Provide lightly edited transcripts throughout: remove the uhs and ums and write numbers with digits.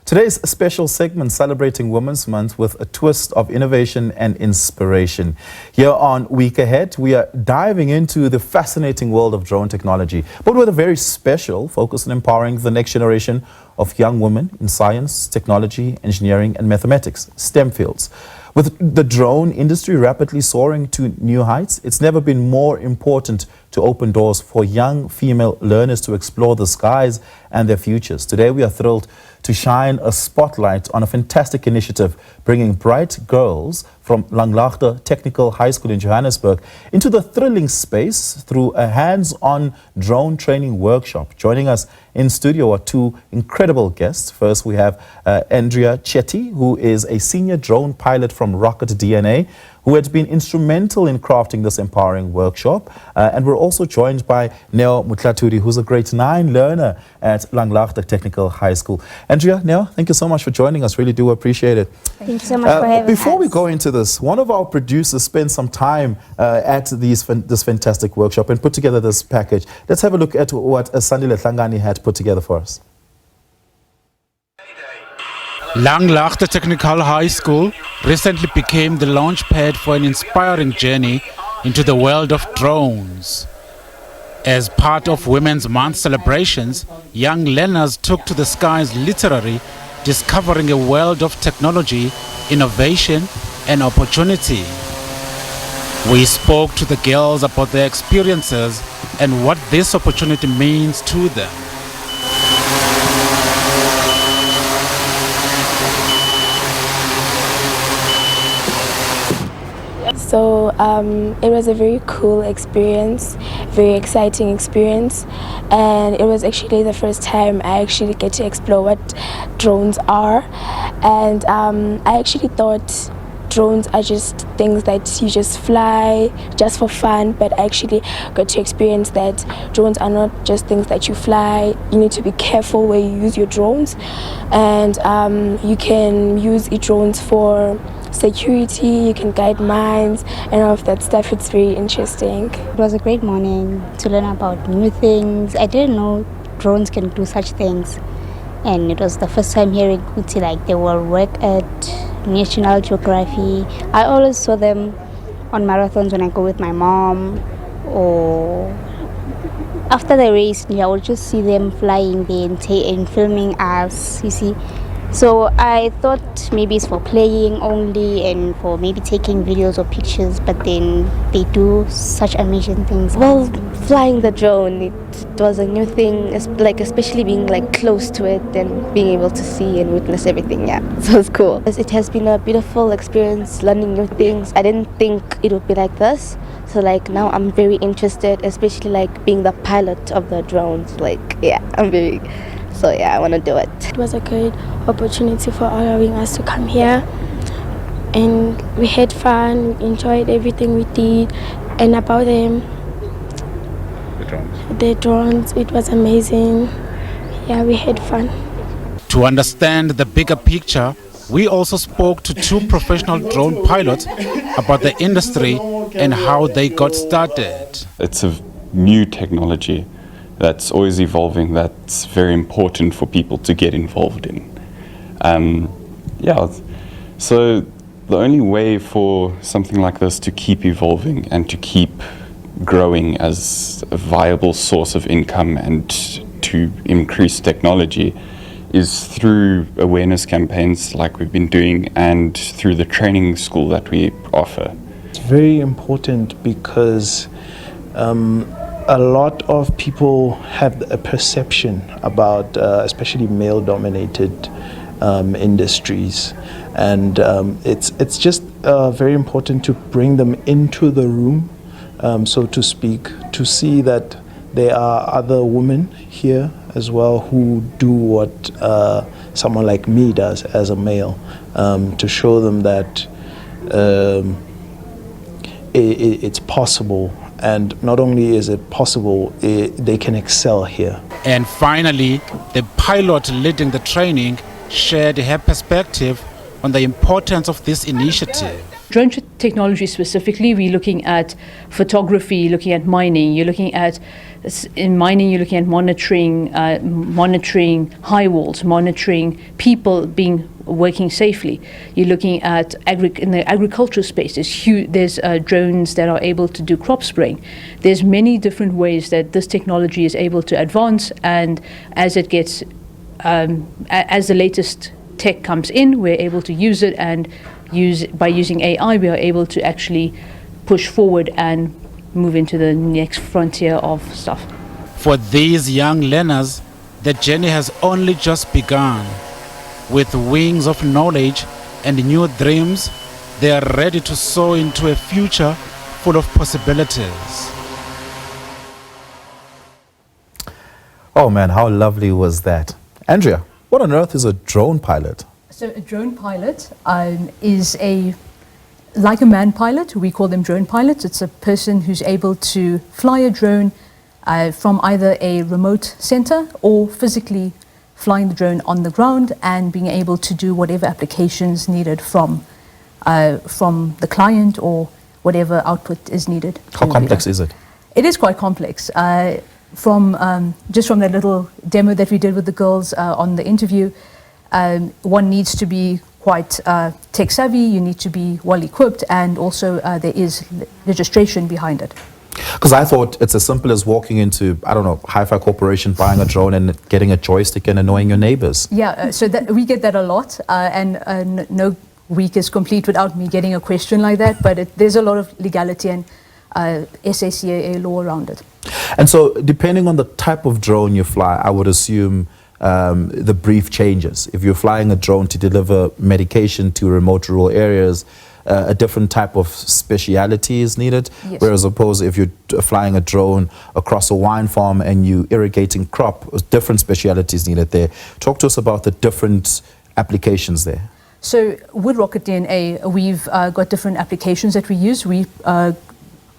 Today's special segment celebrating Women's Month with a twist of innovation and inspiration. Here on Week Ahead, we are diving into the fascinating world of drone technology, but with a very special focus on empowering the next generation of young women in science, technology, engineering and mathematics, STEM fields. With the drone industry rapidly soaring to new heights, it's never been more important to open doors for young female learners to explore the skies and their futures. Today, we are thrilled to shine a spotlight on a fantastic initiative bringing bright girls from Langlaagte Technical High School in Johannesburg into the thrilling space through a hands-on drone training workshop. Joining us in studio are two incredible guests. First, we have Andrea Chetty, who is a senior drone pilot from Rocket DNA, who had been instrumental in crafting this empowering workshop. And we're also joined by Motlhathudi, who's a grade 9 learner at Langlaagte Technical High School. Andrea, Neo, thank you so much for joining us. Really do appreciate it. Thank you so much for having us. Before we go into this, one of our producers spent some time at this fantastic workshop and put together this package. Let's have a look at what Sandile Tlangani had put together for us. Langlaagte Technical High School recently became the launch pad for an inspiring journey into the world of drones. As part of Women's Month celebrations, young learners took to the skies literally, discovering a world of technology, innovation and opportunity. We spoke to the girls about their experiences and what this opportunity means to them. So it was a very cool experience, very exciting experience, and it was actually the first time I actually get to explore what drones are. And I actually thought drones are just things that you just fly just for fun, but I actually got to experience that drones are not just things that you fly. You need to be careful where you use your drones, and you can use your drones for security, you can guide mines and all of that stuff. It's very interesting. It was a great morning to learn about new things. I didn't know drones can do such things, and it was the first time hearing Kuti like they will work at National Geography. I always saw them on marathons when I go with my mom, or after the race I would just see them flying there and filming us, you see. So I thought maybe it's for playing only and for maybe taking videos or pictures, but then they do such amazing things. Well, flying the drone, it was a new thing, especially being close to it and being able to see and witness everything. Yeah, so it's cool. It has been a beautiful experience learning new things. I didn't think it would be like this, so now I'm very interested, especially being the pilot of the drones. So yeah, I want to do it. It was a great opportunity for allowing us to come here, and we had fun, we enjoyed everything we did. And about the drones, it was amazing. Yeah, we had fun. To understand the bigger picture, we also spoke to two professional drone pilots about the industry and how they got started. It's a new technology that's always evolving, that's very important for people to get involved in. So the only way for something like this to keep evolving and to keep growing as a viable source of income and to increase technology is through awareness campaigns like we've been doing and through the training school that we offer. It's very important because a lot of people have a perception about especially male-dominated industries, and it's just very important to bring them into the room, so to speak, to see that there are other women here as well who do what someone like me does as a male, to show them that it's possible. And not only is it possible, they can excel here. And finally, the pilot leading the training shared her perspective on the importance of this initiative. Drone technology specifically, we're looking at photography, looking at mining. In mining, you're looking at monitoring high walls, monitoring people working safely. You're looking at in the agricultural space. There's drones that are able to do crop spraying. There's many different ways that this technology is able to advance, and as it gets, as the latest tech comes in, we're able to use it, and by using AI, we are able to actually push forward and move into the next frontier of stuff. For these young learners, the journey has only just begun. With wings of knowledge and new dreams, they are ready to soar into a future full of possibilities. Oh man, how lovely was that? Andrea, what on earth is a drone pilot? So a drone pilot is like a man pilot. We call them drone pilots. It's a person who's able to fly a drone from either a remote center or physically flying the drone on the ground and being able to do whatever applications needed from the client or whatever output is needed. How complex is it? It is quite complex. Just from that little demo that we did with the girls on the interview, one needs to be quite tech savvy, you need to be well equipped, and also there is registration behind it. Because I thought it's as simple as walking into, I don't know, Hi-Fi Corporation, buying a drone and getting a joystick and annoying your neighbors. Yeah, so we get that a lot, and no week is complete without me getting a question like that, but there's a lot of legality and SACAA law around it. And so depending on the type of drone you fly, I would assume the brief changes. If you're flying a drone to deliver medication to remote rural areas, a different type of speciality is needed. Yes. Whereas opposed if you're flying a drone across a wine farm and you irrigating crop, different specialities needed there. Talk to us about the different applications there. So with Rocket DNA, we've got different applications that we use. We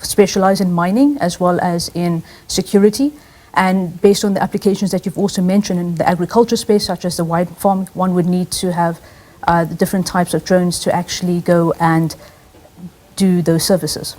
specialize in mining as well as in security. And based on the applications that you've also mentioned in the agriculture space, such as the wine farm, one would need to have the different types of drones to actually go and do those services.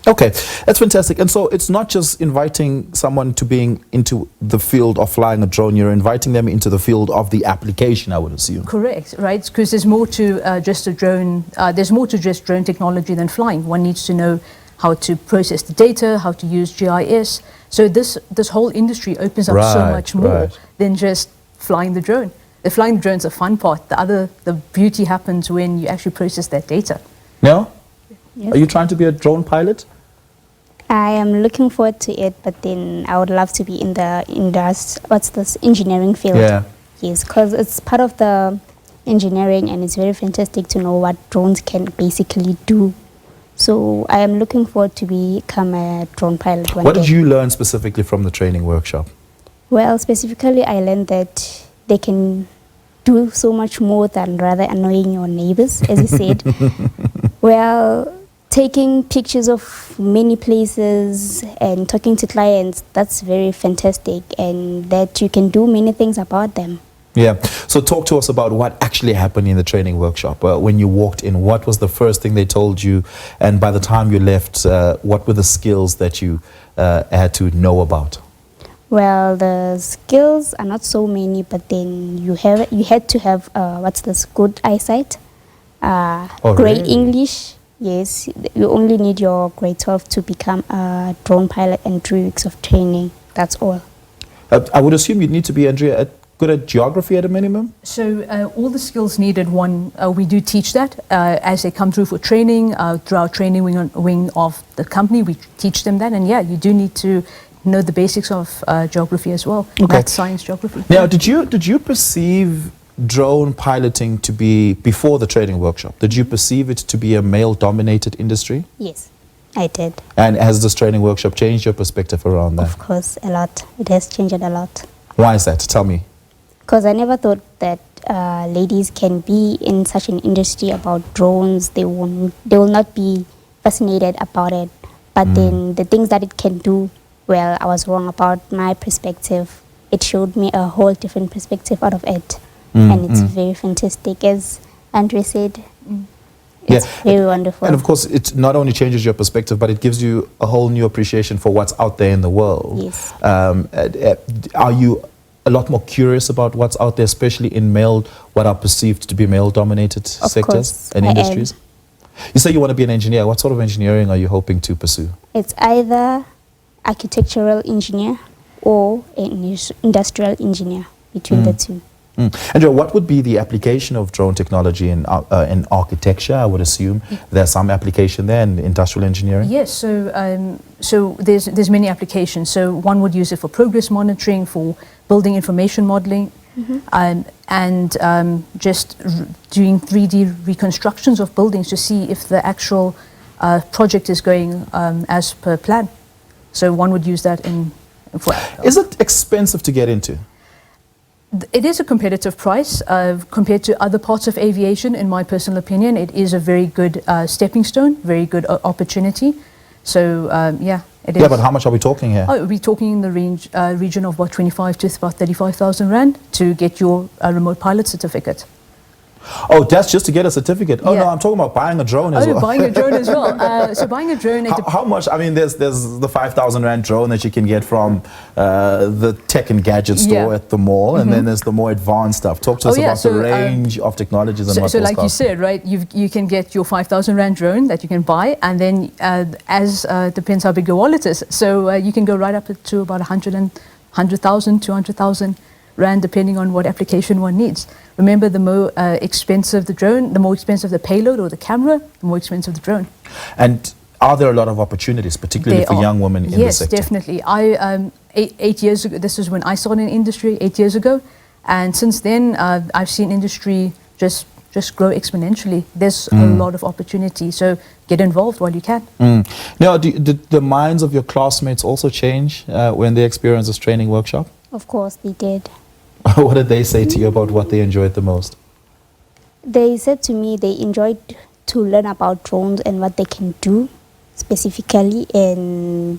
Okay, that's fantastic. And so it's not just inviting someone to being into the field of flying a drone, you're inviting them into the field of the application, I would assume. Correct, right? Because there's more to just a drone, there's more to just drone technology than flying. One needs to know how to process the data, how to use GIS. So this whole industry opens up so much more than just flying the drone. The flying the drone is a fun part. The beauty happens when you actually process that data. No? Yes. Are you trying to be a drone pilot? I am looking forward to it, but then I would love to be in the engineering field. Yeah. Yes, because it's part of the engineering and it's very fantastic to know what drones can basically do. So I am looking forward to become a drone pilot one day. What did you learn specifically from the training workshop? Well, specifically I learned that they can do so much more than rather annoying your neighbors, as you said. Well, taking pictures of many places and talking to clients, that's very fantastic, and that you can do many things about them. Yeah. So talk to us about what actually happened in the training workshop. When you walked in, what was the first thing they told you? And by the time you left, what were the skills that you had to know about? Well, the skills are not so many, but then you had to have good eyesight, great really? English. Yes, you only need your grade 12 to become a drone pilot and 3 weeks of training. That's all. I would assume you'd need to be, Andrea, good at geography at a minimum? So all the skills needed, we do teach that as they come through for training, through our training wing of the company, we teach them that. And yeah, you do need to know the basics of geography as well. Okay. Math, science, geography. Now, did you perceive drone piloting to be, before the training workshop, did you perceive it to be a male-dominated industry? Yes, I did. And has this training workshop changed your perspective around that? Of course, a lot. It has changed a lot. Why is that? Tell me. Because I never thought that ladies can be in such an industry about drones. They will not be fascinated about it. But then the things that it can do, well, I was wrong about my perspective. It showed me a whole different perspective out of it. And it's very fantastic. As Andrea said. Yeah. It's very wonderful. And of course, it not only changes your perspective, but it gives you a whole new appreciation for what's out there in the world. Yes. Are you a lot more curious about what's out there, especially in what are perceived to be male-dominated sectors course, and I am. industries? You say you want to be an engineer. What sort of engineering are you hoping to pursue? It's either architectural engineer or an industrial engineer, between the two. Andrea, what would be the application of drone technology in architecture? I would assume there's some application there in industrial engineering. Yes, so there's many applications. So one would use it for progress monitoring, for building information modeling, and just doing 3D reconstructions of buildings to see if the actual project is going as per plan. So one would use that Is it expensive to get into? It is a competitive price compared to other parts of aviation. In my personal opinion, it is a very good stepping stone, very good opportunity. So yeah, it is. Yeah, but how much are we talking here? Oh, we're talking in the region of about 25 to about 35,000 rand to get your remote pilot certificate. Oh, that's just to get a certificate. Oh Yeah. no, I'm talking about buying a drone as well. Buying a drone as well. So buying a drone. How much? I mean, there's the 5,000 rand drone that you can get from the tech and gadget store at the mall, and then there's the more advanced stuff. Talk to us about the range of technologies and what so those like you cost. said, right? You can get your 5,000 rand drone that you can buy, and then depends how big your wallet is. So you can go right up to about 100,000, 200,000 rand, depending on what application one needs. Remember, the more expensive the drone, the more expensive the payload or the camera, the more expensive the drone. And are there a lot of opportunities, particularly for young women in this sector? Yes, definitely. I 8 years ago, this is when I started in industry 8 years ago, and since then I've seen industry just grow exponentially. There's a lot of opportunity, so get involved while you can. Now, did the minds of your classmates also change when they experienced this training workshop? Of course, they did. What did they say to you about what they enjoyed the most? They said to me they enjoyed to learn about drones and what they can do specifically, and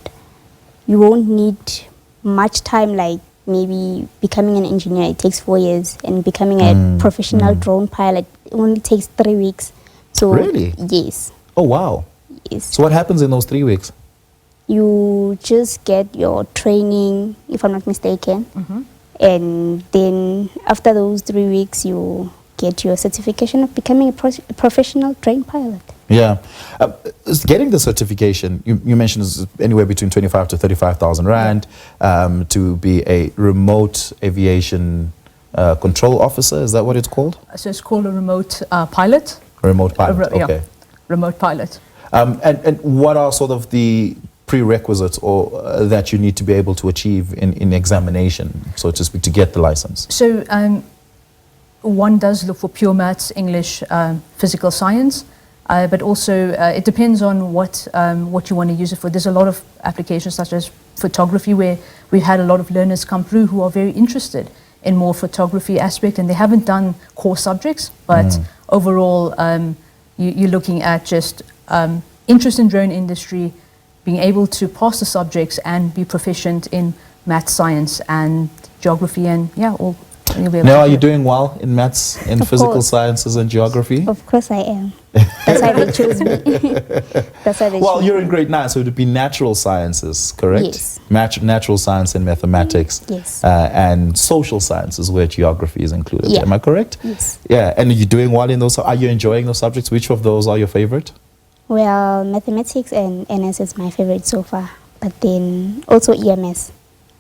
you won't need much time, like maybe becoming an engineer, it takes 4 years, and becoming a professional drone pilot, it only takes 3 weeks. So really? Yes. Oh, wow. Yes. So what happens in those 3 weeks? You just get your training, if I'm not mistaken, and then after those 3 weeks, you get your certification of becoming a professional drone pilot. Yeah. Getting the certification, you mentioned is anywhere between 25 to 35,000 rand to be a remote aviation control officer. Is that what it's called? So it's called a remote pilot. Remote pilot, okay. Yeah, remote pilot. And what are sort of the prerequisites or that you need to be able to achieve in examination, so to speak, to get the license? So one does look for pure maths, English, physical science, but also it depends on what you want to use it for. There's a lot of applications such as photography, where we've had a lot of learners come through who are very interested in more photography aspect, and they haven't done core subjects, but overall you're looking at just interest in drone industry, being able to pass the subjects and be proficient in math, science and geography, and all. Now, are you doing well in maths, in physical sciences and geography? Of course I am. That's why they chose me. That's why they Well, chose you're me. in grade 9, so it would be natural sciences, correct? Yes. Natural science and mathematics. Yes. And social sciences, where geography is included. Yeah. Am I correct? Yes. Yeah, and are you doing well in those? Are you enjoying those subjects? Which of those are your favorite? Well, mathematics and NS is my favorite so far, but then also EMS.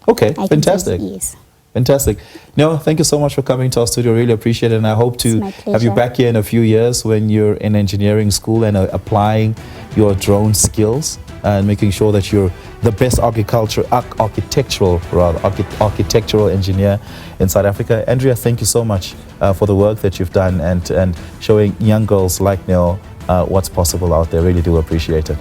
Okay, I can fantastic. choose, yes. Fantastic. No, thank you so much for coming to our studio. Really appreciate it. And I hope to my have you pleasure. back here in a few years when you're in engineering school and applying your drone skills and making sure that you're the best architectural engineer in South Africa. Andrea, thank you so much for the work that you've done and showing young girls like Nell what's possible out there. Really do appreciate it.